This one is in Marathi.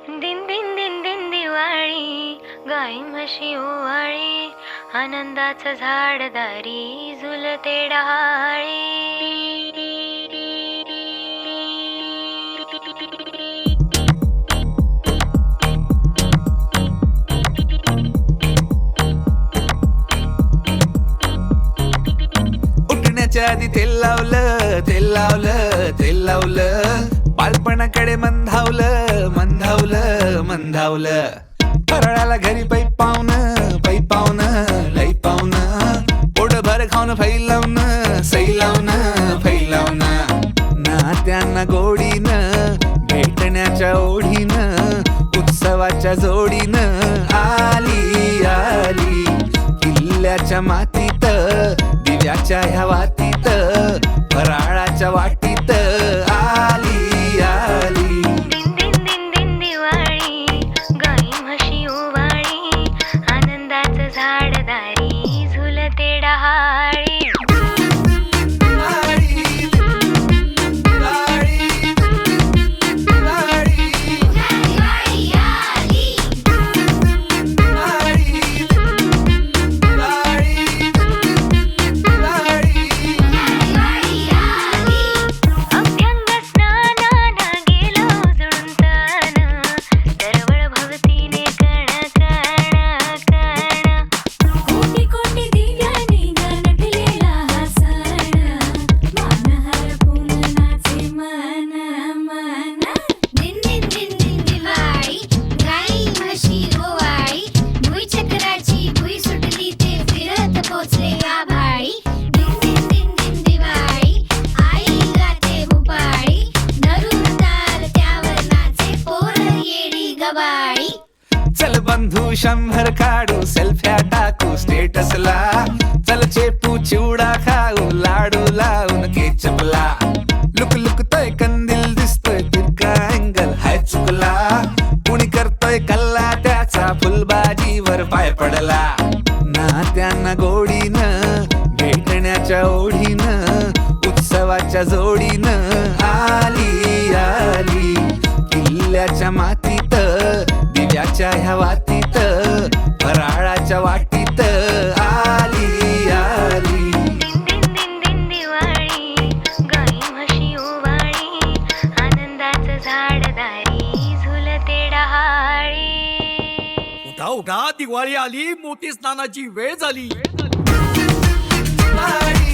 दिन दिन दिन दिन दिवाळी, गाई म्हशी ओवाळी, आनंदाचं झाड दारी झुलते डहाळी. उठण्याच्या आधी तेल लावलं, तेल लावलं, तेल लावलं, बालपणाकडे मंधावलं, मंधावलं, मंधावलं. फराळाला घरी पै पावनं, पै पावनं, लई पावनं, पोटभर खाऊन फैलावनं, सैलावनं, फैलावनं. नात्यांना गोडीनं, भेटण्याच्या ओढीनं, उत्सवाच्या जोडीनं आली आली. किल्ल्याच्या मातीत, दिव्याच्या ह्या वातीत, फराळाच्या वाटीत आली आली. दिन दिन दिन दिन दिवाळी, गाई म्हशी ओवाळी, आनंदाचं झाड दारी झुलते डहाळी. अभ्यंग स्नानानं गेलो जुळून तन, दरवळ भवतीने कण कण कण. कोटी कोटी दिव्याने नटलेला हा सण, मान हरपून नाचे मन मन. दिन दिन दिन दिन दिवाळी, गाई म्हशी ओवाळी, भुईचक्राची भुई सुटली ते फिरत पोचले आभाळी. दिन दिन दिन दिन दिवाळी, आई गाते भुपाळी, धरून ताल त्यावर नाचे पोर येडी गबाळी. चल बंधू 100 काढू, सेल्फ्या टाकू स्टेटसला, चल चेपू चिवडा खाऊ, लाडू लावून केचपला. लुक लुकतोय कंदील दिसतोय, तिरका अँगल हाय चुकला, कुणी करतोय कल्ला त्याचा, फुलबाजीवर पाय पडला. नात्यांना गोडीनं, भेटण्याच्या ओढीनं, उत्सवाच्या जोडीनं आली आली. किल्ल्याच्या मातीत, दिव्याच्या ह्या वातीत, फराळाच्या वाटीत आली आली. दिन दिन दिन दिन दिवाळी, गाई म्हशी ओवाळी, आनंदाचं झाड दारी झुलते डहाळी. उठा उठा, दिवाळी आली, मोठी स्नानाची वेळ झाली. दिवाळी